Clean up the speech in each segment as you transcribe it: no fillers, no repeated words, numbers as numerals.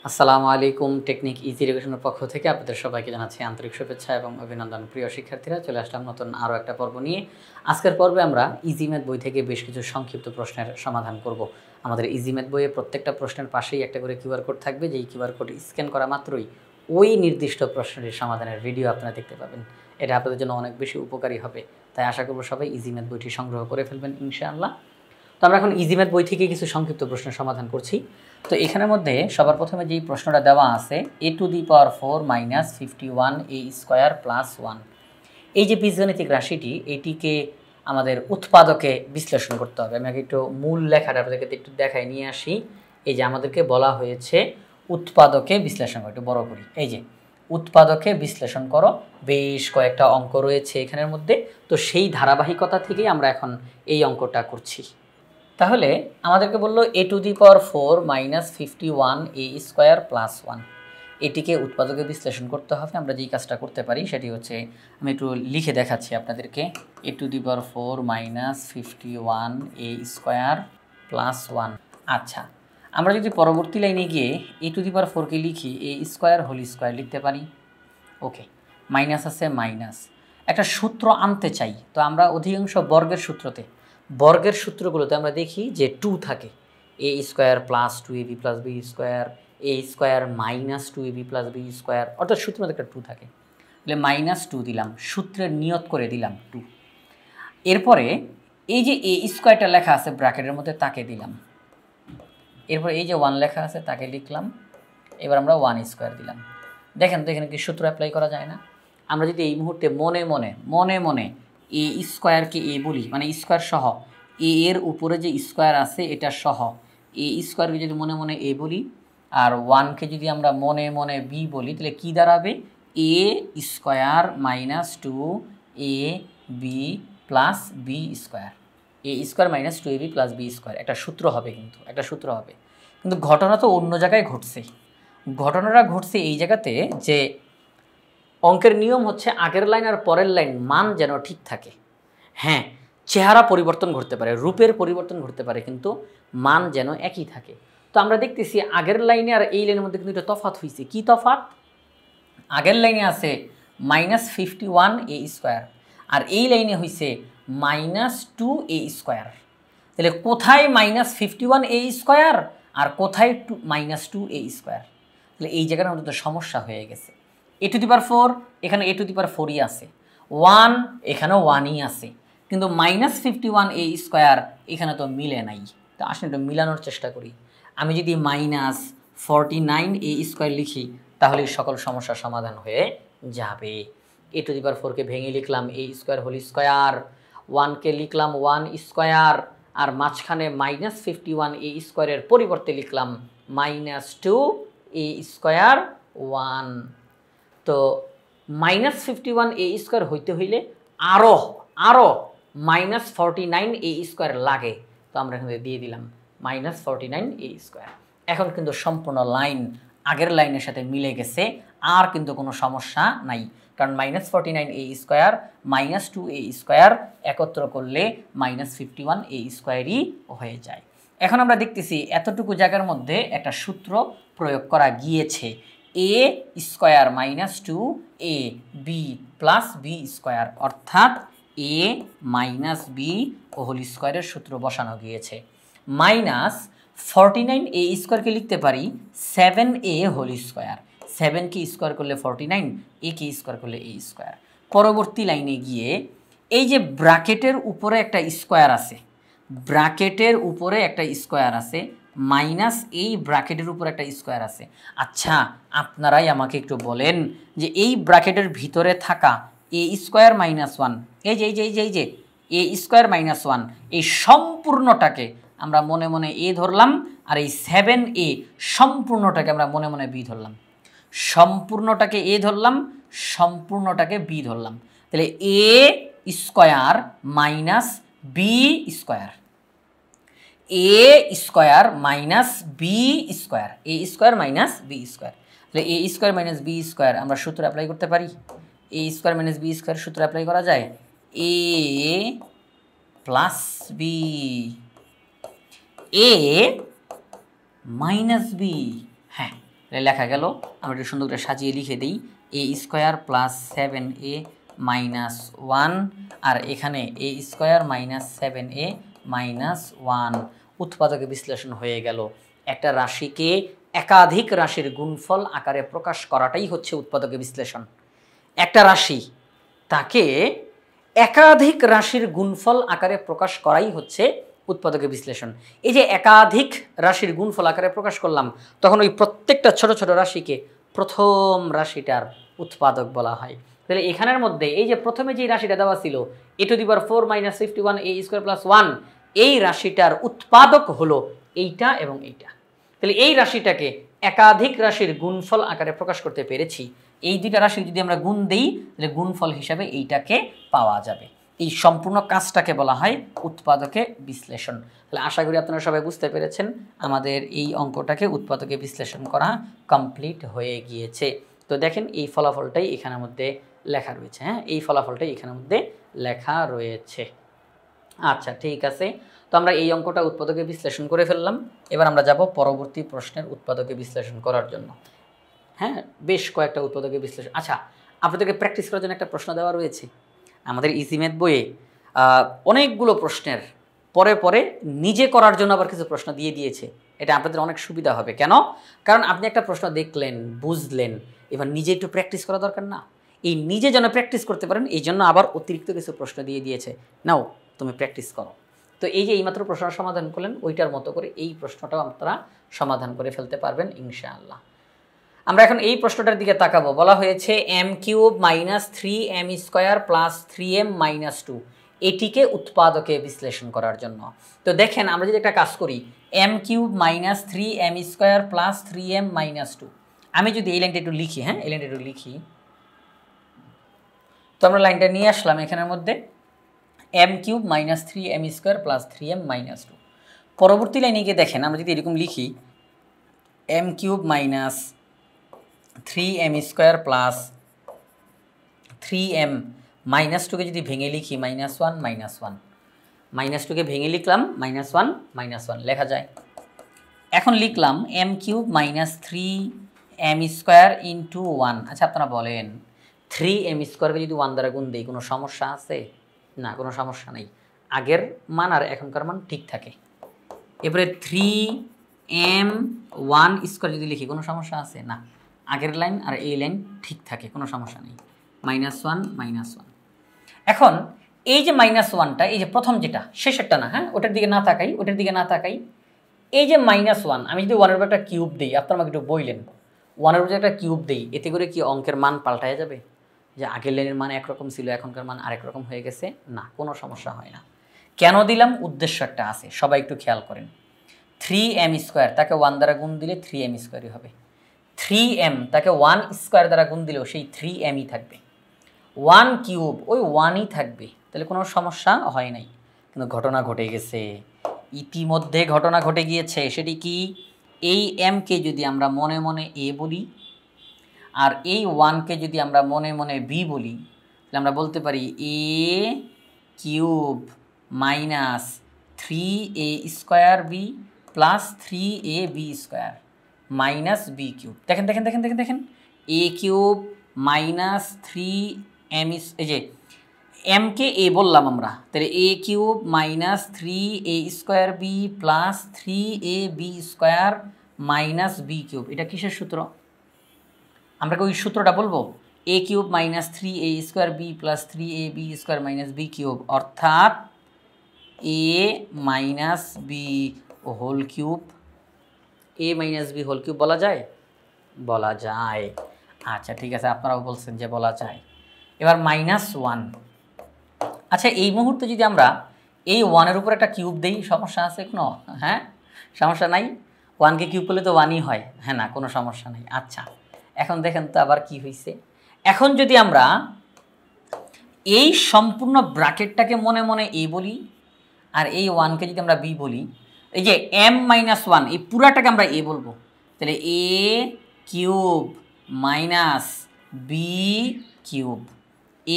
আসসালামু আলাইকুম। Technique easy এডুকেশনের পক্ষ থেকে আপনাদের সবাইকে জানাচ্ছি আন্তরিক শুভেচ্ছা এবং অভিনন্দন। প্রিয় শিক্ষার্থীরা, চলে আসলাম নতুন আরও একটা পর্ব নিয়ে। আজকের পর্বে আমরা ইজি ম্যাথ বই থেকে বেশ কিছু সংক্ষিপ্ত প্রশ্নের সমাধান করব। আমাদের ইজি ম্যাথ বইয়ে প্রত্যেকটা প্রশ্নের পাশেই একটা করে কিউআর কোড থাকবে, যেই কিউআর কোড স্ক্যান করা মাত্রই ওই নির্দিষ্ট প্রশ্নটির সমাধানের ভিডিও আপনারা দেখতে পাবেন। এটা আপনাদের জন্য অনেক বেশি উপকারী হবে, তাই আশা করব সবাই ইজি ম্যাথ বইটি সংগ্রহ করে ফেলবেন ইনশাআল্লাহ। তো আমরা এখন ইজি ম্যাথ বই থেকে কিছু সংক্ষিপ্ত প্রশ্নের সমাধান করছি। তো এখানের মধ্যে সবার প্রথমে যেই প্রশ্নটা দেওয়া আছে, a⁴ - 51 a² + 1, এই যে বীজগণিতিক রাশিটি, এটিকে আমাদের উৎপাদকে বিশ্লেষণ করতে হবে। আমি আগে একটু মূল লেখাটা আপনাদেরকে একটু দেখাই নিয়ে আসি। এই যে আমাদেরকে বলা হয়েছে উৎপাদকে বিশ্লেষণ করো, একটু বড় করি। এই যে উৎপাদকে বিশ্লেষণ করো, বেশ কয়েকটা অঙ্ক রয়েছে এখানের মধ্যে। তো সেই ধারাবাহিকতা থেকেই আমরা এখন এই অঙ্কটা করছি। তাহলে আমাদেরকে বললো a⁴ - 51 a² + 1, এটিকে উৎপাদকে বিশ্লেষণ করতে হবে। আমরা যেই কাজটা করতে পারি সেটি হচ্ছে, আমি একটু লিখে দেখাচ্ছি আপনাদেরকে। a⁴ - 51 a² + 1। আচ্ছা, আমরা যদি পরবর্তী লাইনে গিয়ে a⁴ কে লিখি a² লিখতে পারি। ওকে, মাইনাস আছে মাইনাস, একটা সূত্র আনতে চাই। তো আমরা অধিকাংশ বর্গের সূত্রগুলোতে আমরা দেখি যে 2 থাকে, a² + 2ab + b², a² - 2ab + b², অর্থাৎ সূত্রের মধ্যে একটা 2 থাকে। তাহলে -2 দিলাম, সূত্রের নিয়ত করে দিলাম 2। এরপরে এই যে a² লেখা আছে ব্র্যাকেটের মধ্যে, তাকে দিলাম। এরপর এই যে 1 লেখা আছে তাকে লিখলাম। এবার আমরা 1² দিলাম। দেখেন তো এখানে কি সূত্র অ্যাপ্লাই করা যায় না? আমরা যদি এই মুহূর্তে মনে মনে a² এ বলি, মানে স্কোয়ার সহ, এ এর উপরে যে স্কোয়ার আছে এটা সহ a² যদি মনে মনে এ বলি, আর 1কে যদি আমরা মনে মনে বি বলি, তাহলে কি দাঁড়াবে? a² - 2ab + b², a² - 2ab + b², একটা সূত্র হবে, কিন্তু ঘটনা তো অন্য জায়গায় ঘটছে। ঘটনাটা ঘটছে এই জায়গাতে যে অঙ্কের নিয়ম হচ্ছে আগের লাইন আর পরের লাইন মান যেন ঠিক থাকে। হ্যাঁ, চেহারা পরিবর্তন ঘটতে পারে, রূপের পরিবর্তন ঘটতে পারে, কিন্তু মান যেন একই থাকে। তো আমরা দেখতেছি আগের লাইনে আর এই লাইনের মধ্যে কিন্তু একটা তফাৎ হয়েছে। কি তফাৎ? আগের লাইনে আছে -51 a², আর এই লাইনে হয়েছে -2a²। তাহলে কোথায় -51 a² আর কোথায় -2a²? তাহলে এই জায়গার মধ্যে তো সমস্যা হয়ে গেছে। a⁴ এখানে a⁴ আছে, 1 এখানেও 1ই আছে, কিন্তু -51 a² এখানে তো মিলে নাই। তো আসলে একটু মিলানোর চেষ্টা করি। আমি যদি -49 a² লিখি, তাহলে সকল সমস্যার সমাধান হয়ে যাবে। a⁴ কে ভেঙে লিখলাম a²², 1কে লিখলাম 1², আর মাঝখানে -51 a² এর পরিবর্তে লিখলাম -2a², 1। তো -51 a² হইতে হইলে আরও -49 a² লাগে। তো আমরা এখানে দিয়ে দিলাম -49 a²। এখন কিন্তু সম্পূর্ণ লাইন আগের লাইনের সাথে মিলে গেছে, আর কিন্তু কোনো সমস্যা নাই, কারণ -49 a² - 2a² একত্র করলে -51 a²ই হয়ে যায়। এখন আমরা দেখতেছি এতটুকু জায়গার মধ্যে একটা সূত্র প্রয়োগ করা গিয়েছে, a² - 2ab + b², অর্থাৎ a - b² এর সূত্র বসানো গিয়েছে। -49 a² কে লিখতে পারি 7a², 7 কে স্কোয়ার করলে 49, a কে স্কোয়ার করলে a²। পরবর্তী লাইনে গিয়ে এই যে ব্র্যাকেটের উপরে একটা স্কোয়ার আছে, মাইনাস এই ব্র্যাকেটের উপর একটা স্কোয়ার আছে। আচ্ছা, আপনারাই আমাকে একটু বলেন যে এই ব্র্যাকেটের ভিতরে থাকা a² - 1, এই যে a² - 1, এই সম্পূর্ণটাকে আমরা মনে মনে a ধরলাম, আর এই 7a সম্পূর্ণটাকে আমরা মনে মনে b ধরলাম। সম্পূর্ণটাকে a ধরলাম, সম্পূর্ণটাকে b ধরলাম। তাহলে a² - b², a² - b², তাহলে a² - b² আমরা সূত্র অ্যাপ্লাই করতে পারি। a² - b² সূত্র অ্যাপ্লাই করা যায়, a + b, a - b। হ্যাঁ, লেখা গেল। আমরা একটু সুন্দর করে সাজিয়ে লিখে দিই, এ স্কোয়ার প্লাস 7a মাইনাস 1, আর এখানে এ স্কোয়ার মাইনাস 7a মাইনাস 1 উৎপাদকে বিশ্লেষণ হয়ে গেল। একটা রাশিকে একাধিক রাশির গুণফল আকারে প্রকাশ করাটাই হচ্ছে উৎপাদকে বিশ্লেষণ। একটা রাশি তাকে একাধিক রাশির গুণফল আকারে প্রকাশ করাই হচ্ছে উৎপাদকে বিশ্লেষণ। এই যে একাধিক রাশির গুণফল আকারে প্রকাশ করলাম, তখন ওই প্রত্যেকটা ছোট ছোট রাশিকে প্রথম রাশিটার উৎপাদক বলা হয়। তাহলে এখানের মধ্যে এই যে প্রথমে যে রাশিটা দেওয়া ছিল a⁴ - 51 a² + 1, এই রাশিটার উৎপাদক হলো এইটা এবং এইটা। তাহলে এই রাশিটাকে একাধিক রাশির গুণফল আকারে প্রকাশ করতে পেরেছি। এই দুইটা রাশি যদি আমরা গুণ দেই, তাহলে গুণফল হিসাবে এইটাকে পাওয়া যাবে। এই সম্পূর্ণ কাজটাকে বলা হয় উৎপাদকে বিশ্লেষণ। তাহলে আশা করি আপনারা সবাই বুঝতে পেরেছেন, আমাদের এই অঙ্কটাকে উৎপাদকে বিশ্লেষণ করা কমপ্লিট হয়ে গিয়েছে। তো দেখেন এই ফলাফলটাই এখানের মধ্যে লেখা রয়েছে। হ্যাঁ, এই ফলাফলটাই এখানের মধ্যে লেখা রয়েছে। আচ্ছা, ঠিক আছে। তো আমরা এই অঙ্কটা উৎপাদকে বিশ্লেষণ করে ফেললাম। এবার আমরা যাব পরবর্তী প্রশ্নের উৎপাদকে বিশ্লেষণ করার জন্য। হ্যাঁ, বেশ কয়েকটা উৎপাদকে বিশ্লেষণ। আচ্ছা, আপনাদেরকে প্র্যাকটিস করার জন্য একটা প্রশ্ন দেওয়া রয়েছে আমাদের ইজি ম্যাথ বইয়ে। অনেকগুলো প্রশ্নের পরে পরে নিজে করার জন্য আবার কিছু প্রশ্ন দিয়ে দিয়েছে। এটা আপনাদের অনেক সুবিধা হবে। কেন? কারণ আপনি একটা প্রশ্ন দেখলেন, বুঝলেন, এবার নিজে একটু প্র্যাকটিস করা দরকার না? এই নিজে যেন প্র্যাকটিস করতে পারেন, এই জন্য আবার অতিরিক্ত কিছু প্রশ্ন দিয়ে দিয়েছে। নাও তুমি প্র্যাকটিস করো। তো এই যে এইমাত্র প্রশ্নটা সমাধান করলেন, ওইটার মতো করে এই প্রশ্নটাও আপনারা সমাধান করে ফেলতে পারবেন ইনশাআল্লাহ। আমরা এখন এই প্রশ্নটার দিকে তাকাবো। বলা হয়েছে m³ - 3m² + 3m - 2, এটিকে উৎপাদকে বিশ্লেষণ করার জন্য। তো দেখেন আমরা যদি একটা কাজ করি, m³ - 3m² + 3m - 2, আমি যদি এই লাইনটা একটু লিখি, হ্যাঁ এই লাইনটা একটু লিখি, তো আমরা লাইনটা নিয়ে আসলাম এখানের মধ্যে, m³ - 3m² + 3m - 2। পরবর্তী লাইনে গিয়ে দেখেন আমরা যদি এরকম লিখি, m³ - 3m² + 3m - 2কে যদি ভেঙে লিখি -1 -1, -2কে ভেঙে লিখলাম -1 -1 লেখা যায়। এখন লিখলাম m³ - 3m² × 1। আচ্ছা, আপনারা বলেন 3m² যদি 1 দ্বারা গুণ দিই কোনো সমস্যা আছে? না, কোনো সমস্যা নেই। আগের মান আর এখনকার মান ঠিক থাকে। এবারে 3m² যদি লিখি কোনো সমস্যা আছে? না, আগের লাইন আর এই লাইন ঠিক থাকে, কোনো সমস্যা নেই। -1 -1। এখন এই যে -1টা, এই যে প্রথম যেটা, শেষেরটা না, হ্যাঁ ওটার দিকে না তাকাই, ওটার দিকে না তাকাই। এই যে -1, আমি যদি 1-এর উপর একটা কিউব দিই, আপনারা আমাকে একটু বললেন 1-এর উপর একটা কিউব দিই, এতে করে কি অঙ্কের মান পাল্টায় যাবে? যে আগের লাইনের মান একরকম ছিল, এখনকার মান আরেক রকম হয়ে গেছে? না, কোনো সমস্যা হয় না। কেন দিলাম? উদ্দেশ্য একটা আছে, সবাই একটু খেয়াল করেন। 3m² তাকে 1 দ্বারা গুণ দিলে 3m² হবে। 3m তাকে 1² দ্বারা গুণ দিলেও সেই 3mই থাকবে। 1³ ওই 1ই থাকবে। তাহলে কোনো সমস্যা হয় নাই। কিন্তু ঘটনা ঘটে গেছে, ইতিমধ্যে ঘটনা ঘটে গিয়েছে। সেটি কি? এই mকে যদি আমরা মনে মনে a বলি, আর এই 1কে যদি আমরা মনে মনে b বলি, তাহলে আমরা বলতে পারি a³ - 3a² b + 3ab² - b³। দেখেন দেখেন দেখেন দেখেন দেখেন, a³ - 3m, এই যে mকে a বললাম আমরা, তাহলে a³ - 3a² b + 3ab² - b³। এটা কিসের সূত্র? আমরা কি ওই সূত্রটা বলবো? a³ - 3a² b + 3ab² - b³, অর্থাৎ a - b whole cube. a - b whole cube বলা যায়? বলা যায়। আচ্ছা, ঠিক আছে, আপনারাও বলছেন যে বলা যায়। এবার -1, আচ্ছা এই মুহূর্তে যদি আমরা এই 1-এর উপর একটা কিউব দেই, সমস্যা আছে কোনো? হ্যাঁ, সমস্যা নাই। 1কে কিউব করলে তো 1ই হয়। হ্যাঁ, না কোনো সমস্যা নেই। আচ্ছা, এখন দেখেন তো আবার কি হয়েছে। এখন যদি আমরা এই সম্পূর্ণ ব্র্যাকেটটাকে মনে মনে a বলি, আর এই 1কে যদি আমরা b বলি, এই যে m - 1 এই পুরাটাকে আমরা a বলবো, তাহলে a³ - b³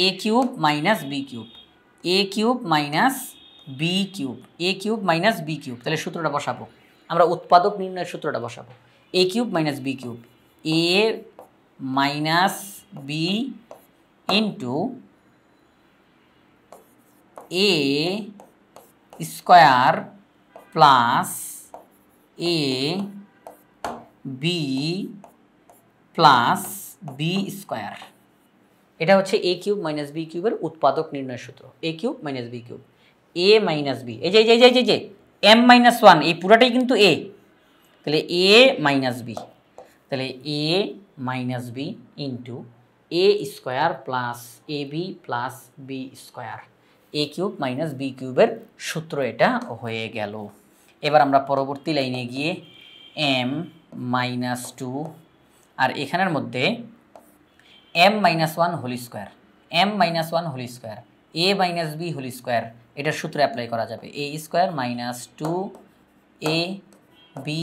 a³ - b³ a³ - b³ a³ - b³। তাহলে সূত্রটা বসাবো আমরা, উৎপাদক নির্ণয়ের সূত্রটা বসাবো। a³ - b³ A minus B into a square plus A B plus B square. এটা হচ্ছে এ কিউব মাইনাস বি কিউবের উৎপাদক নির্ণয় সূত্র। এ কিউব মাইনাস বি কিউব, এ মাইনাস বি, এই যে এম মাইনাস ওয়ান, এই পুরাটাই কিন্তু এ, তাহলে এ মাইনাস বি, তাহলে এ minus B into a square plus A B plus B square, A cube minus B কিউবের সূত্র এটা হয়ে গেল। এবার আমরা পরবর্তী লাইনে গিয়ে এম মাইনাস টু, আর এখানের মধ্যে M minus one whole square, M minus one whole square, A minus B whole square, এটার সূত্র অ্যাপ্লাই করা যাবে। A square minus two A B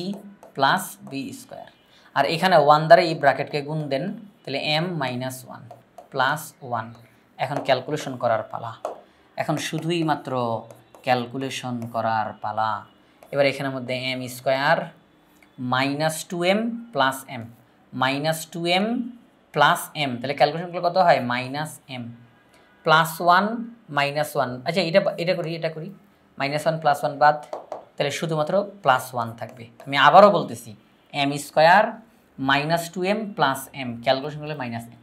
plus B square, আর এখানে ওয়ান দ্বারা এই ব্র্যাকেটকে গুণ দেন, তাহলে M minus one plus one. এখন ক্যালকুলেশন করার পালা, এখন শুধুই মাত্র ক্যালকুলেশন করার পালা। এবার এখানের মধ্যে m square minus two M plus m, minus two M plus m, তাহলে ক্যালকুলেশন করলে কত হয়, minus M plus one minus one. আচ্ছা এটা করি মাইনাস ওয়ান প্লাস ওয়ান বাদ, তাহলে শুধুমাত্র প্লাস ওয়ান থাকবে। আমি আবারও বলতেছি, M square minus two M plus M, calculation করলে minus M,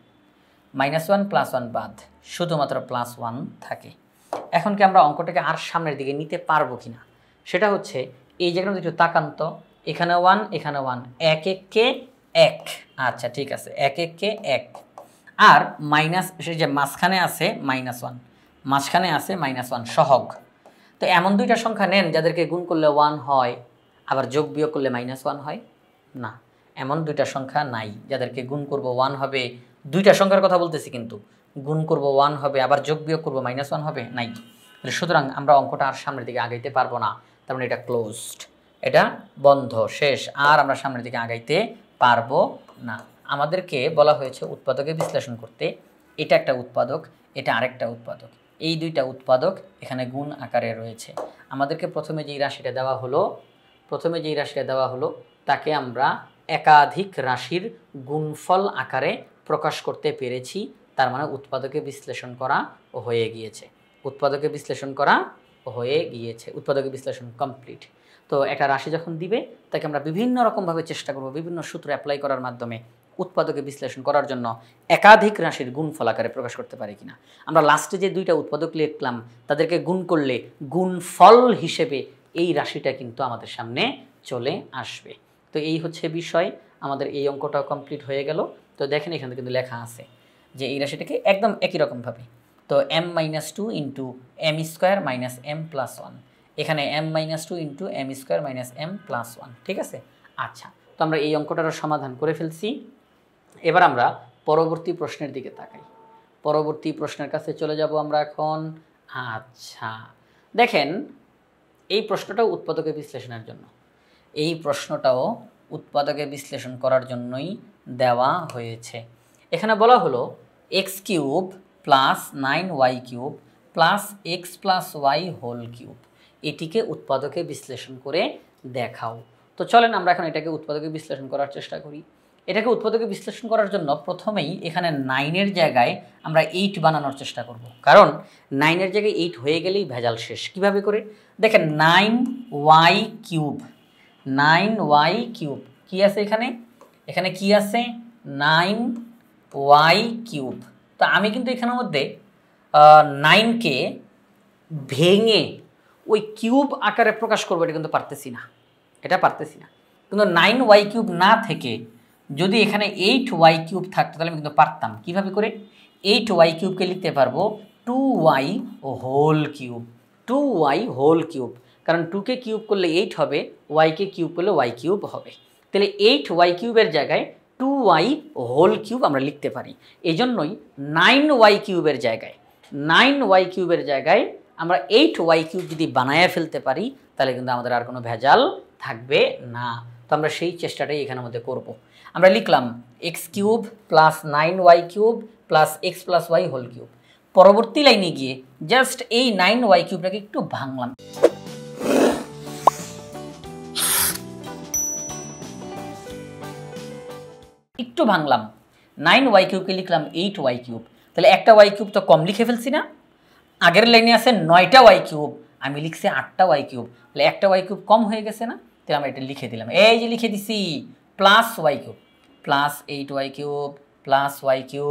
minus one plus one বাদ, শুধুমাত্র প্লাস ওয়ান থাকে। এখন কি আমরা অঙ্কটাকে আর সামনের দিকে নিতে পারবো কিনা, সেটা হচ্ছে এই জায়গাটা একটু তাকান্ত, এখানে ওয়ান এখানে ওয়ান, এক এককে এক, আচ্ছা ঠিক আছে, এক এককে এক, আর মাইনাস সেই যে মাঝখানে আছে মাইনাস ওয়ান, মাঝখানে আছে মাইনাস ওয়ান সহগ। তো এমন দুইটা সংখ্যা নেন যাদেরকে গুণ করলে ওয়ান হয়, আবার যোগ বিয়োগ করলে মাইনাস ওয়ান হয় না, এমন দুইটা সংখ্যা নাই যাদেরকে গুণ করব ওয়ান হবে। দুইটা সংখ্যার কথা বলতেছি, কিন্তু গুণ করব ওয়ান হবে, আবার যোগ বিয়োগ করব মাইনাস ওয়ান হবে, নাই। সুতরাং আমরা অঙ্কটা আর সামনের দিকে আগাইতে পারবো না, তার মানে এটা ক্লোজড, এটা বন্ধ, শেষ, আর আমরা সামনের দিকে আগাইতে পারবো না। আমাদেরকে বলা হয়েছে উৎপাদকে বিশ্লেষণ করতে, এটা একটা উৎপাদক, এটা আরেকটা উৎপাদক, এই দুইটা উৎপাদক এখানে গুণ আকারে রয়েছে। আমাদেরকে প্রথমে যেই রাশিটা দেওয়া হলো তাকে আমরা একাধিক রাশির গুণফল আকারে প্রকাশ করতে পেরেছি, তার মানে উৎপাদকে বিশ্লেষণ করা হয়ে গিয়েছে, উৎপাদকে বিশ্লেষণ কমপ্লিট। তো একটা রাশি যখন দিবে তাকে আমরা বিভিন্ন রকমভাবে চেষ্টা করব, বিভিন্ন সূত্র অ্যাপ্লাই করার মাধ্যমে উৎপাদকে বিশ্লেষণ করার জন্য একাধিক রাশির গুণফল আকারে প্রকাশ করতে পারি কিনা। আমরা লাস্টে যে দুইটা উৎপাদক লিখলাম তাদেরকে গুণ করলে গুণফল হিসেবে এই রাশিটা কিন্তু আমাদের সামনে চলে আসবে। তো এই হচ্ছে বিষয়, আমাদের এই অঙ্কটাও কমপ্লিট হয়ে গেল। তো দেখেন এখানে কিন্তু লেখা আছে যে এই রাশিটাকে একদম একই রকমভাবে, তো M minus two into M square minus M plus one, এখানে M minus two into M square minus M plus one, ঠিক আছে। আচ্ছা, তো আমরা এই অঙ্কটারও সমাধান করে ফেলছি। এবার আমরা পরবর্তী প্রশ্নের দিকে তাকাই, পরবর্তী প্রশ্নের কাছে চলে যাব আমরা এখন। আচ্ছা দেখেন, এই প্রশ্নটাও উৎপাদকে বিশ্লেষণের জন্য, এই প্রশ্নটাও উৎপাদকে বিশ্লেষণ করার জন্যই দেওয়া হয়েছে। এখানে বলা হলো x cube plus 9y cube plus x plus y whole cube, এটিকে উৎপাদকে বিশ্লেষণ করে দেখাও। তো চলেন আমরা এখন এটাকে উৎপাদকে বিশ্লেষণ করার চেষ্টা করি। এটাকে উৎপাদকে বিশ্লেষণ করার জন্য প্রথমেই এখানে 9-এর জায়গায় আমরা 8 বানানোর চেষ্টা করব, কারণ 9-এর জায়গায় 8 হয়ে গেলেই ভেজাল শেষ। কিভাবে করে দেখেন, 9y কিউব, 9y কিউব কি আছে এখানে, এখানে কি আছে 9y কিউব। তো আমি কিন্তু এখানের মধ্যে 9কে ভেঙে ওই কিউব আকারে প্রকাশ করবো, এটা কিন্তু পারতেছি না, কিন্তু 9y কিউব না থেকে যদি এখানে 8y কিউব থাকতো তাহলে আমি কিন্তু পারতাম। কীভাবে করে, 8y কিউবকে লিখতে পারবো 2y whole cube, 2y whole cube, কারণ 2কে কিউব করলে 8 হবে, yকে কিউব করলে y কিউব হবে, তাহলে 8y কিউবের জায়গায় 2y হোল কিউব আমরা লিখতে পারি। এই জন্যই 9y কিউবের জায়গায় আমরা 8y কিউব যদি বানায় ফেলতে পারি তাহলে কিন্তু আমাদের আর কোনো ভেজাল থাকবে না। তো আমরা সেই চেষ্টাটাই এখানের মধ্যে করব। আমরা লিখলাম x cube plus 9y cube plus x plus y whole cube. পরবর্তী লাইনে গিয়ে জাস্ট এই 9y কিউবটাকে একটু ভাঙলাম, একটু ভাঙলাম, 9y³ লিখলাম 8y³। তাহলে একটা y³ তো কম লিখে ফেলছি না? আগের লাইনে আছে 9টা y³, আমি লিখছি 8টা y³, তাহলে একটা y³ কম হয়ে গেছে না? তাহলে আমরা এটা লিখে দিলাম, এই যে লিখে দিছি plus y³ plus 8y³ plus y³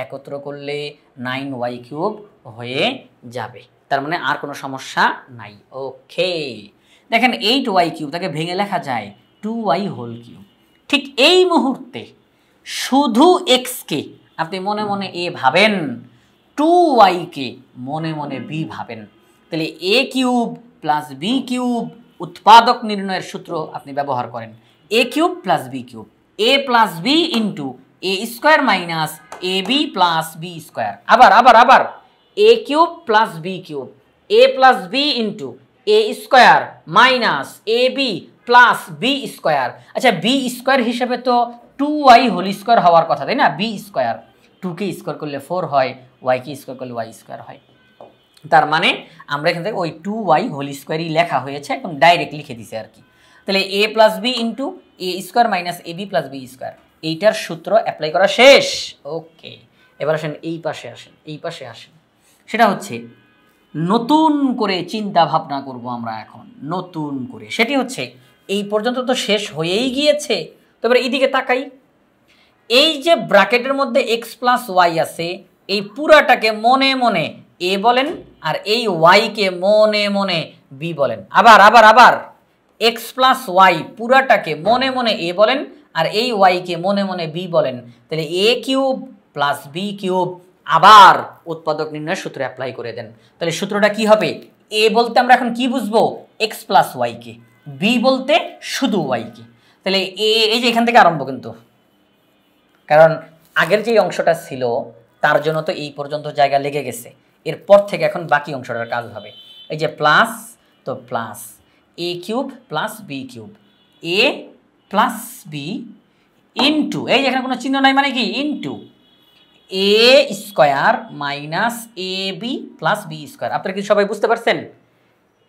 একত্র করলে 9y³ হয়ে যাবে। তার মানে আর কোনো সমস্যা নাই। ওকে, দেখেন 8y³ তাকে ভেঙে লেখা যায় 2y³। ঠিক এই মুহূর্তে শুধু এক্সকে আপনি মনে মনে এ ভাবেন, 2y-কে মনে মনে বি ভাবেন। তাহলে a³ প্লাস b³ উৎপাদক নির্ণয়ের সূত্র আপনি ব্যবহার করেন, a³ plus b³ a plus b into a square minus a B plus B square. আবার আবার আবার a³ plus b³ a plus b into a square minus a B plus B square. আচ্ছা, বি স্কোয়ার হিসেবে তো 2y² হওয়ার কথা, তাই না? বি স্কোয়ার 2কে স্কোয়ার করলে 4 হয়, ওয়াইকে স্কোয়ার করলে y² হয়। তার মানে আমরা এখান থেকে ওই 2y² লেখা হয়েছে, একদম ডাইরেক্ট লিখে দিছে আর কি। তাহলে a plus b into a square minus a B plus B square, এইটার সূত্র অ্যাপ্লাই করা শেষ। ওকে, এবার আসেন এই পাশে আসেন, এই পাশে আসেন। সেটা হচ্ছে নতুন করে চিন্তা ভাবনা করব আমরা এখন, নতুন করে। সেটি হচ্ছে এই পর্যন্ত তো শেষ হয়েই গিয়েছে, তো এবার এইদিকে তাকাই। এই যে ব্র্যাকেটের মধ্যে এক্স প্লাস ওয়াই আছে, এই পুরাটাকে মনে মনে এ বলেন, আর এই ওয়াইকে মনে মনে বি বলেন। আবার আবার আবার এক্স প্লাস ওয়াই পুরাটাকে মনে মনে এ বলেন, আর এই ওয়াইকে মনে মনে বি বলেন। তাহলে a³ প্লাস b³ আবার উৎপাদক নির্ণয়ের সূত্র অ্যাপ্লাই করে দেন। তাহলে সূত্রটা কি হবে? এ বলতে আমরা এখন কি বুঝবো? এক্স প্লাস ওয়াইকে, বি বলতে শুধু ওয়াইকে। তাহলে এই যে এখান থেকে আরম্ভ, কিন্তু কারণ আগের যে অংশটা ছিল তার জন্য তো এই পর্যন্ত জায়গা লেগে গেছে, এরপর থেকে এখন বাকি অংশটার কাজ হবে। এই যে প্লাস, তো plus a³ plus b³ a plus b into, এই যে এখানে কোনো চিহ্ন নাই মানে কি, into a square minus a B plus B square. আপনারা কি সবাই বুঝতে পারছেন?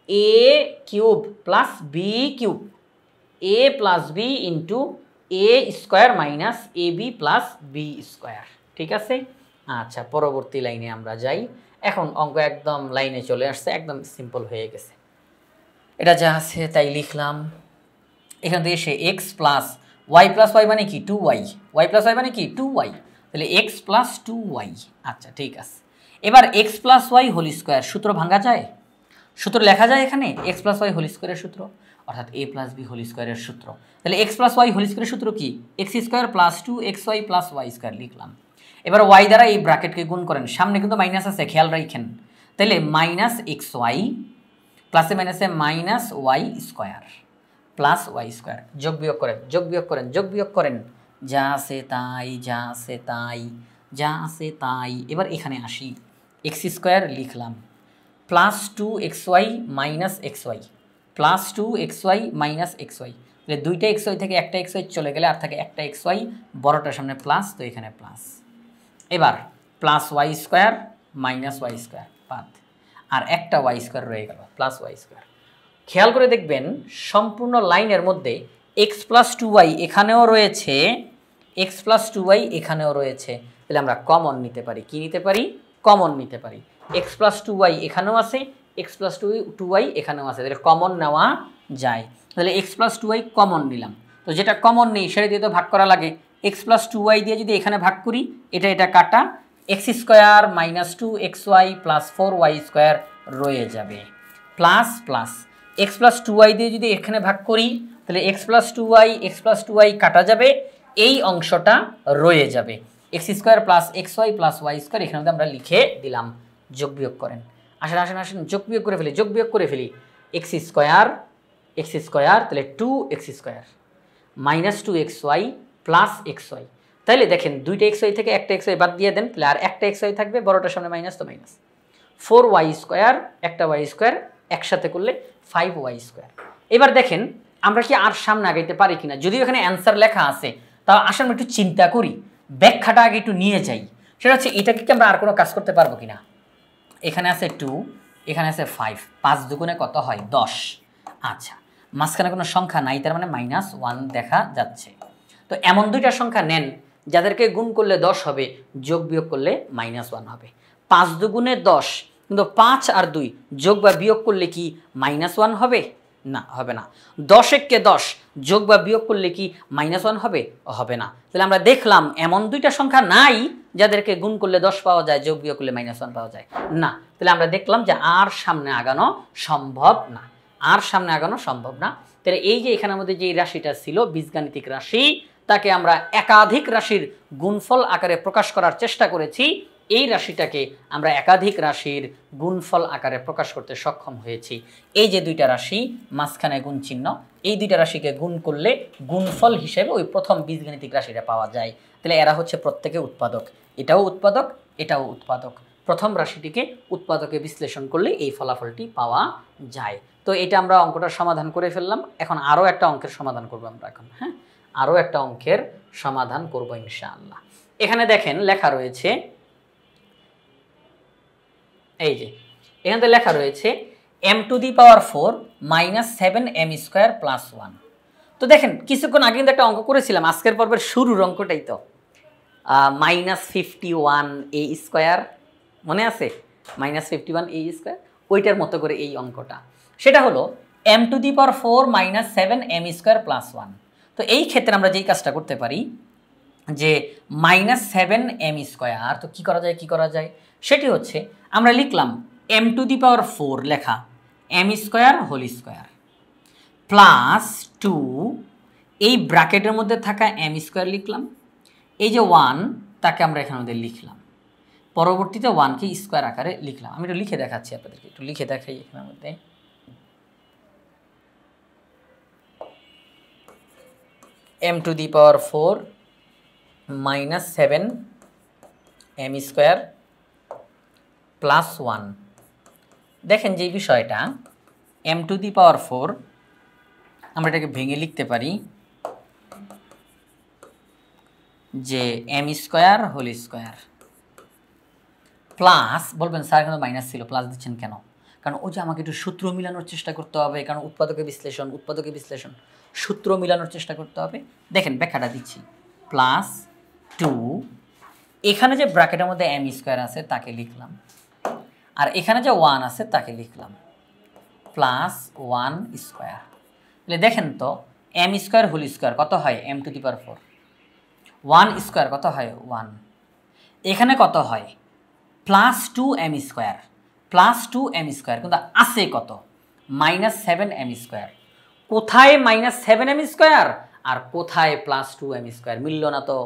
a³ plus b³ a plus b into a square minus a B plus B square. ঠিক আছে? আচ্ছা, পরবর্তী লাইনে আমরা যাই। এখন অঙ্ক একদম লাইনে চলে আসছে, একদম সিম্পল হয়ে গেছে। এটা যা আছে তাই লিখলাম। এখান থেকে এসে x plus y plus y মানে কি 2y, ওয়াই প্লাস ওয়াই মানে কি 2y, তাহলে এক্স প্লাস 2y। আচ্ছা ঠিক আছে, এবার x plus y whole square সূত্র ভাঙা যায়, সূত্র লেখা যায় এখানে এক্স প্লাস ওয়াই হোল স্কোয়ারের সূত্র, অর্থাৎ এ প্লাস বি হোল স্কোয়ারের সূত্র। তাহলে এক্স প্লাস ওয়াই হোল স্কোয়ারের সূত্র কি? X square plus 2xy plus y square লিখলাম। এবার ওয়াই দ্বারা এই ব্র্যাকেটকে গুণ করেন, সামনে কিন্তু মাইনাস আছে, খেয়াল রাখেন। তাহলে মাইনাস এক্স ওয়াই প্লাসে মাইনাসে minus y square plus y square. যোগ বিয়োগ করেন, যোগ বিয়োগ করেন, যোগ বিয়োগ করেন, যা আছে তাই, যা আছে তাই, যা আছে তাই। এবার এখানে আসি, এক্স স্কোয়ার লিখলাম plus 2xy minus xy plus 2xy minus xy। তাহলে দুইটা xy থেকে একটা xy চলে গেলে আর থাকে একটা xy, বড়টার সামনে প্লাস, তো এখানে প্লাস। এবার plus y square minus y square বাদ, আর একটা ওয়াই স্কোয়ার রয়ে গেল প্লাস ওয়াই স্কোয়ার। খেয়াল করে দেখবেন সম্পূর্ণ লাইনের মধ্যে এক্স প্লাস 2y এখানেও রয়েছে, এক্স প্লাস 2y এখানেও রয়েছে। তাহলে আমরা কমন নিতে পারি, কি নিতে পারি? কমন নিতে পারি। এক্স প্লাস 2y এখানেও আছে, এক্স প্লাস 2y এখানেও আছে, তাহলে কমন নেওয়া যায়। তাহলে এক্স প্লাস 2y কমন নিলাম, তো যেটা কমন নেই সেটা দিয়ে তো ভাগ করা লাগে। এক্স প্লাস 2y দিয়ে যদি এখানে ভাগ করি, এটা কাটা, x square minus 2xy plus 4y square রয়ে যাবে, plus plus x plus 2y দিয়ে যদি এখানে ভাগ করি, তাহলে এক্স প্লাস 2y কাটা যাবে, এই অংশটা রয়ে যাবে। X square plus xy plus y square এখানে আমরা লিখে দিলাম। যোগ বিয়োগ করেন, আসেন আসেন আসেন যোগ বিয়োগ করে ফেলি, যোগ বিয়োগ করে ফেলি। এক্স স্কোয়ার তাহলে 2x square minus 2xy plus xy। তাহলে দেখেন দুইটা xy থেকে একটা xy বাদ দিয়ে দেন, তাহলে আর একটা xy থাকবে, বড়টার সামনে মাইনাস, তো মাইনাস 4y স্কোয়ার, একটা y স্কোয়ার একসাথে করলে 5y স্কোয়ার। এবার দেখেন আমরা কি আর সামনে আগাইতে পারি কিনা, যদিও এখানে অ্যান্সার লেখা আছে, তাও আসলে আমরা একটু চিন্তা করি, ব্যাখ্যাটা আগে একটু নিয়ে যাই। সেটা হচ্ছে এটাকে কি আমরা আর কোনো কাজ করতে পারবো কিনা। এখানে আছে 2, এখানে আছে 5, 5 দুগুণে কত হয় 10। আচ্ছা, মাঝখানে কোনো সংখ্যা নাই, তার মানে -1 দেখা যাচ্ছে। তো এমন দুইটা সংখ্যা নেন যাদেরকে গুণ করলে 10 হবে, যোগ বিয়োগ করলে -1 হবে। 5 দুগুণে 10, কিন্তু 5 আর 2 যোগ বা বিয়োগ করলে কি -1 হবে? না, হবে না। 10 একে 10 যোগ বা বিয়োগ করলে কি -1 হবে? হবে না। তাহলে আমরা দেখলাম এমন দুইটা সংখ্যা নাই যাদেরকে গুণ করলে 10 পাওয়া যায়, যোগ বিয়োগ করলে -1 পাওয়া যায় না। তাহলে আমরা দেখলাম যে আর সামনে আগানো সম্ভব না, আর সামনে আগানো সম্ভব না। তাহলে এই যে এখানের মধ্যে যে রাশিটা ছিল বীজগাণিতিক রাশি, তাকে আমরা একাধিক রাশির গুণফল আকারে প্রকাশ করার চেষ্টা করেছি। এই রাশিটাকে আমরা একাধিক রাশির গুণফল আকারে প্রকাশ করতে সক্ষম হয়েছি। এই যে দুইটা রাশি মাঝখানে গুণ চিহ্ন, এই দুইটা রাশিকে গুণ করলে গুণফল হিসেবে ওই প্রথম বীজগাণিতিক রাশিটা পাওয়া যায়। তাহলে এরা হচ্ছে প্রত্যেকে উৎপাদক, এটাও উৎপাদক, এটাও উৎপাদক। প্রথম রাশিটিকে উৎপাদকে বিশ্লেষণ করলে এই ফলাফলটি পাওয়া যায়। তো এটা আমরা অঙ্কটার সমাধান করে ফেললাম। এখন আরও একটা অঙ্কের সমাধান করবো আমরা এখন, হ্যাঁ, আরও একটা অঙ্কের সমাধান করবো ইনশাআল্লাহ। এখানে দেখেন লেখা রয়েছে, এই যে এখানে লেখা রয়েছে m⁴ -7m² + 1। তো দেখেন কিছুক্ষণ আগে কিন্তু একটা অঙ্ক করেছিলাম, আজকের পর্বের শুরুর অঙ্কটাই তো, -51a², মনে আছে? -51a², ওইটার মতো করে এই অঙ্কটা, সেটা হলো m⁴ -7m² + 1। তো এই ক্ষেত্রে আমরা যেই কাজটা করতে পারি যে -7m², তো কি করা যায়, কি করা যায়, সেটি হচ্ছে আমরা লিখলাম m⁴ লেখা m² প্লাস 2, এই ব্র্যাকেটের মধ্যে থাকা m² লিখলাম, এই যে 1 তাকে আমরা এখানের মধ্যে লিখলাম, পরবর্তীতে 1কে স্কোয়ার আকারে লিখলাম। আমি একটু লিখে দেখাচ্ছি আপনাদেরকে, একটু লিখে দেখাই এখানের মধ্যে। m⁴ -7m² + 1। দেখেন যে বিষয়টা m⁴, আমরা এটাকে ভেঙে লিখতে পারি যে m² প্লাস, বলবেন স্যার এখানে মাইনাস ছিল, প্লাস দিচ্ছেন কেন? কারণ ওই যে আমাকে একটু সূত্র মিলানোর চেষ্টা করতে হবে, কারণ উৎপাদকে বিশ্লেষণ, উৎপাদকে বিশ্লেষণ, সূত্র মিলানোর চেষ্টা করতে হবে। দেখেন ব্যাখ্যাটা দিচ্ছি, +2, এখানে যে ব্র্যাকেটের মধ্যে m² আছে তাকে লিখলাম, আর এখানে যে 1 আছে তাকে লিখলাম, +1²। তাহলে দেখেন তো m² কত হয় m⁴, 1² কত হয় 1, এখানে কত হয় +2m², +2m², কিন্তু আছে কত -7m²। কোথায় -7m² আর কোথায় +2m², মিলল না তো।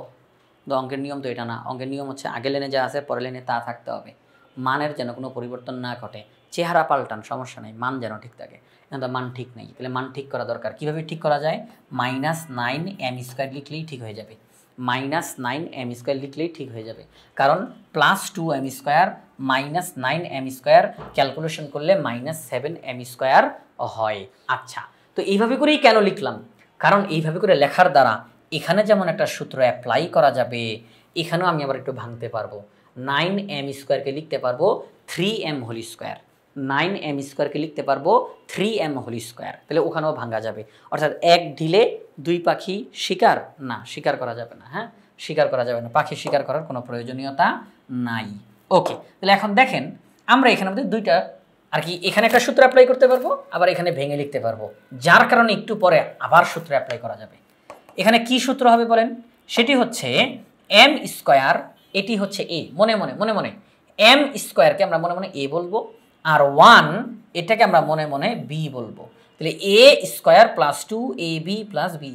অঙ্কের নিয়ম তো এটা না, অঙ্কের নিয়ম হচ্ছে আগে লেনে যা আছে পরে লেনে তা থাকতে হবে, মানের যেন কোনো পরিবর্তন না ঘটে। চেহারা পাল্টান সমস্যা নেই, মান যেন ঠিক থাকে। কিন্তু মান ঠিক নেই, তাহলে মান ঠিক করা দরকার। কীভাবে ঠিক করা যায়? -9m² লিখলেই ঠিক হয়ে যাবে, -9m² লিখলেই ঠিক হয়ে যাবে, কারণ +2m² -9m² ক্যালকুলেশন করলে -7m² হয়। আচ্ছা, তো এইভাবে করেই কেন লিখলাম? কারণ এইভাবে করে লেখার দ্বারা এখানে যেমন একটা সূত্র অ্যাপ্লাই করা যাবে, এখানেও আমি আবার একটু ভাঙতে পারবো। 9m² লিখতে পারবো 3m², 9m² লিখতে পারবো 3m², তাহলে ওখানেও ভাঙা যাবে। অর্থাৎ এক ঢিলে দুই পাখি শিকার, না, শিকার করা যাবে না, হ্যাঁ, শিকার করা যাবে না, পাখি শিকার করার কোনো প্রয়োজনীয়তা নাই। ওকে, তাহলে এখন দেখেন আমরা এখানে মধ্যে দুইটা আর কি, এখানে একটা সূত্র অ্যাপ্লাই করতে পারবো, আবার এখানে ভেঙে লিখতে পারবো, যার কারণে একটু পরে আবার সূত্র অ্যাপ্লাই করা যাবে। এখানে কি সূত্র হবে বলেন? সেটি হচ্ছে m², এটি হচ্ছে a, মনে মনে মনে মনে m²কে আমরা মনে মনে a বলবো, আর 1 এটাকে আমরা মনে মনে b বলবো। তাহলে a² + 2ab + b²,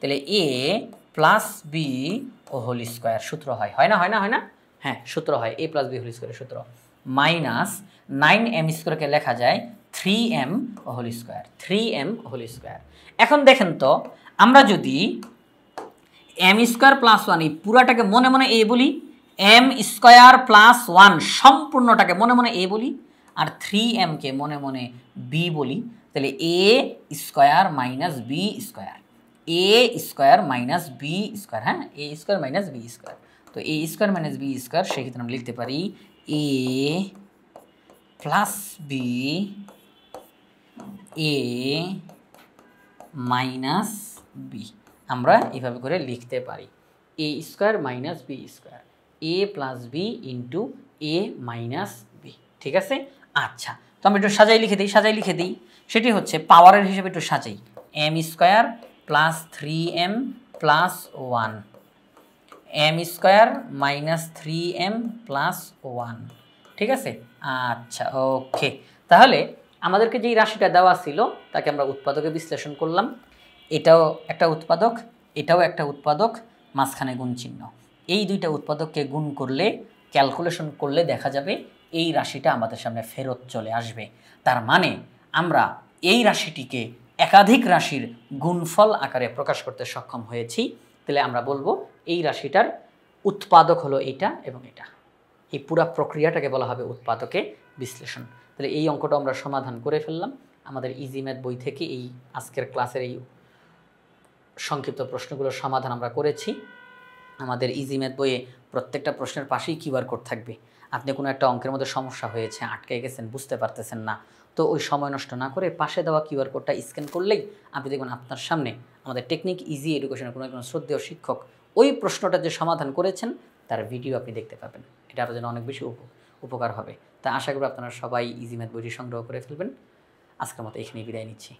তাহলে a + b হোল² সূত্র হয়, হয় না, হয় না, হয় না? হ্যাঁ, সূত্র হয় a + b হোল² সূত্র। -9m²কে লেখা যায় 3m², 3m²। এখন দেখেন তো, আমরা যদি m² + 1 এই পুরাটাকে মনে মনে a বলি, m² + 1 সম্পূর্ণটাকে মনে মনে a বলি, আর 3mকে মনে মনে b বলি, তাহলে a² - b², a² - b², হ্যাঁ, a² - b²। তো a² - b², সেক্ষেত্রে আমরা লিখতে পারি a + b, a - b, আমরা এইভাবে করে লিখতে পারি। এ স্কোয়ার মাইনাস বি স্কোয়ার, এ প্লাস বি ইন্টু এ মাইনাস বি। ঠিক আছে? আচ্ছা, তো আমি একটু সাজাই লিখে দিই। সেটি হচ্ছে পাওয়ারের হিসেবে একটু সাজাই, m square plus 3m plus 1, m square minus 3m plus 1। ঠিক আছে? আচ্ছা, ওকে। তাহলে আমাদেরকে যেই রাশিটা দেওয়া ছিল তাকে আমরা উৎপাদকে বিশ্লেষণ করলাম। এটাও একটা উৎপাদক, এটাও একটা উৎপাদক, মাঝখানে গুণ চিহ্ন। এই দুইটা উৎপাদককে গুণ করলে, ক্যালকুলেশন করলে দেখা যাবে এই রাশিটা আমাদের সামনে ফেরত চলে আসবে। তার মানে আমরা এই রাশিটিকে একাধিক রাশির গুণফল আকারে প্রকাশ করতে সক্ষম হয়েছি। তাহলে আমরা বলবো এই রাশিটার উৎপাদক হলো এটা এবং এটা। এই পুরা প্রক্রিয়াটাকে বলা হবে উৎপাদকে বিশ্লেষণ। তাহলে এই অঙ্কটা আমরা সমাধান করে ফেললাম। আমাদের ইজি ম্যাথ বই থেকে এই আজকের ক্লাসের এই সংক্ষিপ্ত প্রশ্নগুলোর সমাধান আমরা করেছি। আমাদের ইজি ম্যাথ বইয়ে প্রত্যেকটা প্রশ্নের পাশেই কিউআর কোড থাকবে। আপনি কোনো একটা অঙ্কের মধ্যে সমস্যা হয়েছে, আটকে গেছেন, বুঝতে পারতেছেন না, তো ওই সময় নষ্ট না করে পাশে দেওয়া কিউআর কোডটা স্ক্যান করলেই আপনি দেখবেন আপনার সামনে আমাদের টেকনিক ইজি এডুকেশনের কোনো একজন শ্রদ্ধেয় শিক্ষক ওই প্রশ্নটা যে সমাধান করেছেন তার ভিডিও আপনি দেখতে পাবেন। এটা আরও যেন অনেক বেশি উপকার হবে। তা আশা করি আপনারা সবাই ইজি ম্যাথ বইটি সংগ্রহ করে ফেলবেন। আজকের মতো এখানেই বিদায় নিচ্ছি।